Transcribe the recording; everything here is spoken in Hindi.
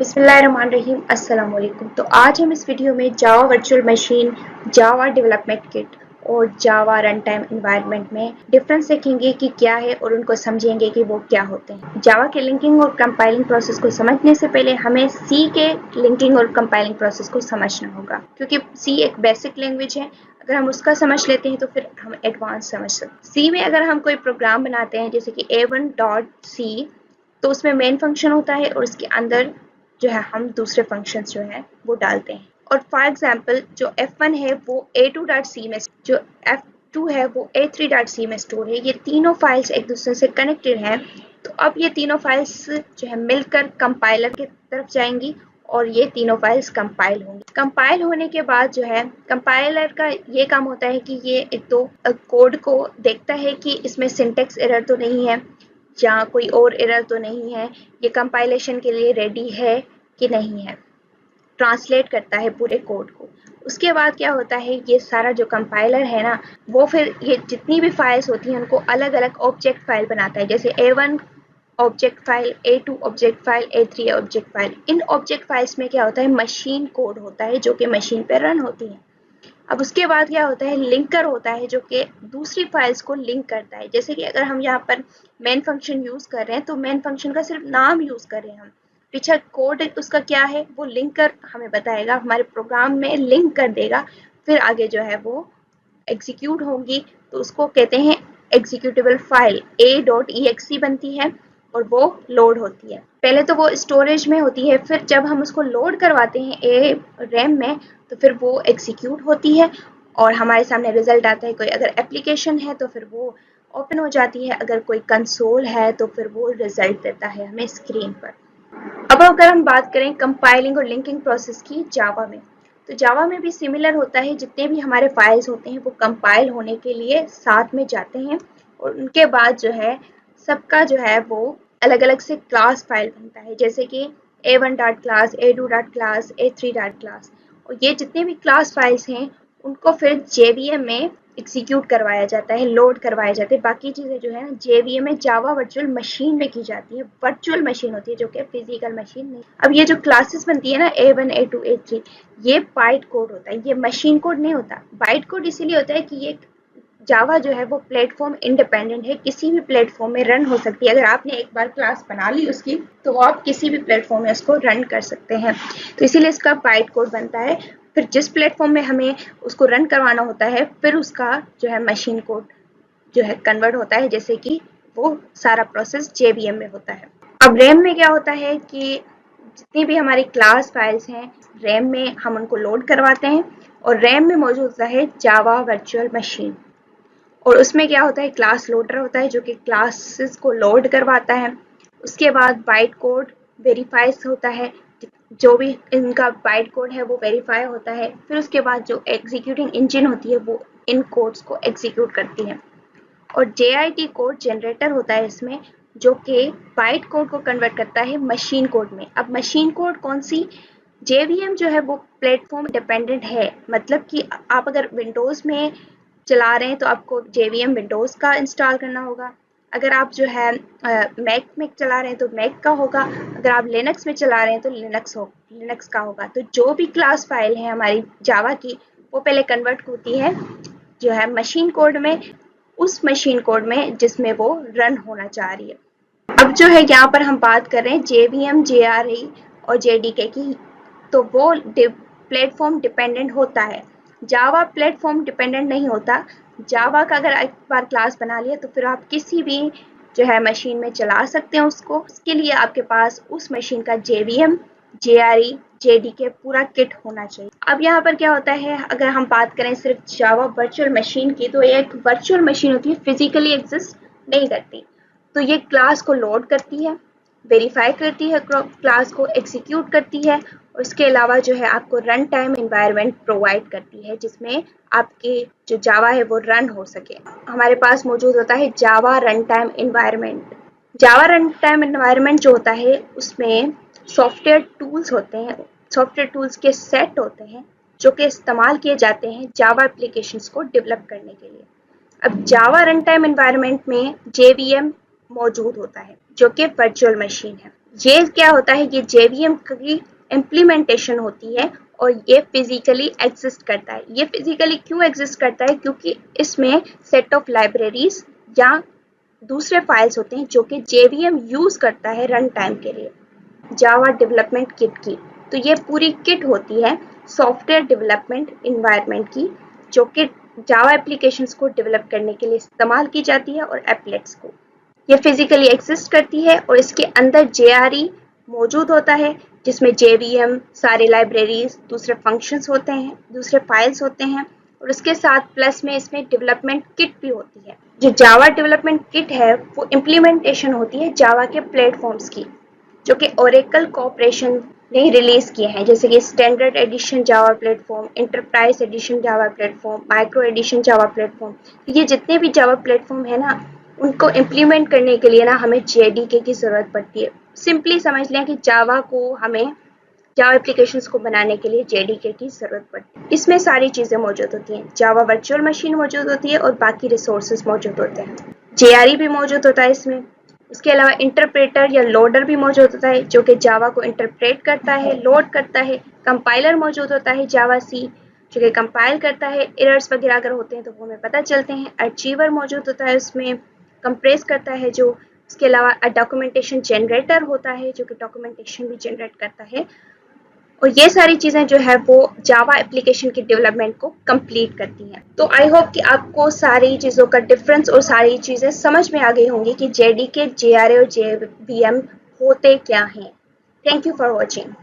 बिस्मिल्लाहिर्रहमानिर्रहीम अस्सलाम वालेकुम। तो आज हम इस वीडियो में Java virtual machine, Java development kit और जावा रन टाइम एनवायरनमेंट में डिफरेंस देखेंगे कि क्या है और उनको समझेंगे कि वो क्या होते हैं। जावा के लिंकिंग और कंपाइलिंग प्रोसेस को समझने से पहले हमें सी के लिंकिंग और कंपाइलिंग प्रोसेस को समझना होगा, क्योंकि सी एक बेसिक लैंग्वेज है। अगर हम उसका समझ लेते हैं तो फिर हम एडवांस समझ सकते हैं। सी में अगर हम कोई प्रोग्राम बनाते हैं जैसे कि a1.c, तो उसमें मेन फंक्शन होता है और उसके अंदर जो है हम दूसरे फंक्शंस जो है वो डालते हैं। और फॉर एग्जांपल जो F1 है वो A2.c में, जो F2 है वो A3.c में स्टोर है। ये तीनों फाइल्स एक दूसरे से कनेक्टेड हैं। तो अब ये तीनों फाइल्स जो है मिलकर कंपाइलर की तरफ जाएंगी और ये तीनों फाइल्स कंपाइल होंगी। कंपाइल होने के बाद जो है कंपाइलर का ये काम होता है कि ये एक तो कोड को देखता है कि इसमें सिंटेक्स एरर तो नहीं है या कोई और एरर तो नहीं है, ये कंपाइलेशन के लिए रेडी है कि नहीं है, ट्रांसलेट करता है पूरे कोड को। उसके बाद क्या होता है, ये सारा जो कंपाइलर है ना, वो फिर ये जितनी भी फाइल्स होती हैं उनको अलग अलग ऑब्जेक्ट फाइल बनाता है। जैसे A1 object file, A2 object file, A3 object file. इन ऑब्जेक्ट फाइल्स में क्या होता है, मशीन कोड होता है जो कि मशीन पे रन होती है। अब उसके बाद क्या होता है, लिंकर होता है जो कि दूसरी फाइल्स को लिंक करता है। जैसे कि अगर हम यहाँ पर मेन फंक्शन यूज कर रहे हैं तो मेन फंक्शन का सिर्फ नाम यूज कर रहे हैं हम, पीछे कोड उसका क्या है वो लिंकर हमें बताएगा, हमारे प्रोग्राम में लिंक कर देगा। फिर आगे जो है वो एग्जीक्यूट होंगी तो उसको कहते हैं एग्जीक्यूटेबल फाइल। a.exe बनती है और वो लोड होती है। पहले तो वो स्टोरेज में होती है, फिर जब हम उसको लोड करवाते हैं ए रैम में तो फिर वो एग्जीक्यूट होती है और हमारे सामने रिजल्ट आता है। कोई अगर एप्लीकेशन है तो फिर वो ओपन हो जाती है, अगर कोई कंसोल है तो फिर वो रिजल्ट देता है हमें स्क्रीन पर। अब अगर हम बात करें कंपाइलिंग और लिंकिंग प्रोसेस की जावा में, तो जावा में भी सिमिलर होता है। जितने भी हमारे फाइल्स होते हैं वो कंपाइल होने के लिए साथ में जाते हैं और उनके बाद जो है सबका जो है वो अलग अलग से क्लास फाइल बनता है। जैसे कि A1 dot class, A2 dot class, A3 dot class. और ये जितने भी क्लास फाइल्स हैं उनको फिर JVM में एग्जीक्यूट करवाया जाता है, लोड करवाए जाते हैं। बाकी चीज़ें जो है JVM में जावा वर्चुअल मशीन में की जाती है। वर्चुअल मशीन होती है जो कि फिजिकल मशीन नहीं। अब ये जो क्लासेस बनती है ना A1, A2, A3, ये बाइट कोड होता है, ये मशीन कोड नहीं होता। बाइट कोड इसीलिए होता है कि ये जावा जो है वो प्लेटफॉर्म इंडिपेंडेंट है, किसी भी प्लेटफॉर्म में रन हो सकती है। अगर आपने एक बार क्लास बना ली उसकी तो आप किसी भी प्लेटफॉर्म में उसको रन कर सकते हैं। तो इसीलिए इसका बाइट कोड बनता है। फिर जिस प्लेटफॉर्म में हमें उसको रन करवाना होता है फिर उसका जो है मशीन कोड जो है कन्वर्ट होता है, जैसे कि वो सारा प्रोसेस JVM में होता है। अब रैम में क्या होता है कि जितनी भी हमारी क्लास फाइल्स हैं रैम में हम उनको लोड करवाते हैं और रैम में मौजूद होता है जावा वर्चुअल मशीन। और उसमें क्या होता है, क्लास लोडर होता है जो कि क्लासेस को लोड करवाता है। उसके बाद बाइट कोड वेरीफाइज होता है, जो भी इनका बाइट कोड है वो वेरीफाई होता है। फिर उसके बाद जो एग्जीक्यूटिंग इंजन होती है वो इन कोड्स को एग्जीक्यूट करती है। और JIT कोड जनरेटर होता है इसमें, जो कि बाइट कोड को कन्वर्ट करता है मशीन कोड में। अब मशीन कोड कौन सी, JVM जो है वो प्लेटफॉर्म डिपेंडेंट है। मतलब कि आप अगर विंडोज़ में चला रहे हैं तो आपको JVM विंडोज़ का इंस्टॉल करना होगा। अगर आप जो है मैक में चला रहे हैं तो मैक का होगा। अगर आप लिनक्स में चला रहे हैं तो लिनक्स का होगा। तो जो भी क्लास फाइल है हमारी जावा की वो पहले कन्वर्ट होती है जो है मशीन कोड में, उस मशीन कोड में जिसमें वो रन होना चाह रही है। अब जो है यहाँ पर हम बात कर रहे हैं JVM, JRE और JDK की, तो वो प्लेटफॉर्म डिपेंडेंट होता है। जावा प्लेटफॉर्म डिपेंडेंट नहीं होता। जावा का अगर एक बार क्लास बना लिया तो फिर आप किसी भी जो है मशीन में चला सकते हैं उसको। उसके लिए आपके पास उस मशीन का JVM, JRE, JDK पूरा किट होना चाहिए। अब यहाँ पर क्या होता है, अगर हम बात करें सिर्फ जावा वर्चुअल मशीन की, तो एक वर्चुअल मशीन होती है, फिजिकली एग्जिस्ट नहीं करती। तो ये क्लास को लोड करती है, वेरीफाई करती है, क्लास को एग्जीक्यूट करती है और इसके अलावा जो है आपको रन टाइम एनवायरनमेंट प्रोवाइड करती है जिसमें आपके जो जावा है वो रन हो सके। हमारे पास मौजूद होता है जावा रन टाइम एनवायरनमेंट। जावा रन टाइम एनवायरनमेंट जो होता है उसमें सॉफ्टवेयर टूल्स होते हैं, सॉफ्टवेयर टूल्स के सेट होते हैं जो कि इस्तेमाल किए जाते हैं जावा एप्लीकेशंस को डेवलप करने के लिए। अब जावा रन टाइम एनवायरनमेंट में JVM मौजूद होता है जो कि वर्चुअल मशीन है। ये क्या होता है, ये JVM की इम्प्लीमेंटेशन होती है और ये फिजिकली एग्जिस्ट करता है। ये फिजिकली क्यों एग्जिस्ट करता है? क्योंकि इसमें सेट ऑफ लाइब्रेरीज या दूसरे फाइल्स होते हैं जो कि JVM यूज करता है रन टाइम के लिए। जावा डेवलपमेंट किट की, तो ये पूरी किट होती है सॉफ्टवेयर डेवलपमेंट इन्वायरमेंट की, जो कि जावा एप्लीकेशंस को डेवलप करने के लिए इस्तेमाल की जाती है और एप्लेट्स को। ये फिजिकली एग्जिस्ट करती है और इसके अंदर JRE मौजूद होता है, जिसमें JVM, सारे लाइब्रेरीज, दूसरे फंक्शंस होते हैं, दूसरे फाइल्स होते हैं और उसके साथ प्लस में इसमें डेवलपमेंट किट भी होती है। जो जावा डेवलपमेंट किट है वो इम्प्लीमेंटेशन होती है जावा के प्लेटफॉर्म्स की, जो कि ओरेकल कॉर्पोरेशन ने रिलीज किए हैं, जैसे कि standard edition Java platform, enterprise edition Java platform, micro edition Java platform. ये जितने भी जावा प्लेटफॉर्म है ना, उनको इम्प्लीमेंट करने के लिए ना हमें JDK की ज़रूरत पड़ती है। सिंपली समझ लें कि जावा को हमें जावा एप्लीकेशंस को बनाने के लिए JDK की ज़रूरत पड़ती है। इसमें सारी चीज़ें मौजूद होती हैं। जावा वर्चुअल मशीन मौजूद होती है और बाकी रिसोर्सेज मौजूद होते हैं। JRE भी मौजूद होता है इसमें। उसके अलावा इंटरप्रेटर या लोडर भी मौजूद होता है, जो कि जावा को इंटरप्रेट करता है, लोड करता है। कंपाइलर मौजूद होता है जावा C, जो कि कंपाइल करता है। एरर्स वगैरह अगर होते हैं तो वो हमें पता चलते हैं। अचीवर मौजूद होता है उसमें, कंप्रेस करता है जो। उसके अलावा डॉक्यूमेंटेशन जनरेटर होता है, जो कि डॉक्यूमेंटेशन भी जनरेट करता है। और ये सारी चीज़ें जो है वो जावा एप्लीकेशन की डेवलपमेंट को कंप्लीट करती हैं। तो आई होप कि आपको सारी चीज़ों का डिफरेंस और सारी चीज़ें समझ में आ गई होंगी कि JDK, JRE और JVM होते क्या हैं। Thank you for watching.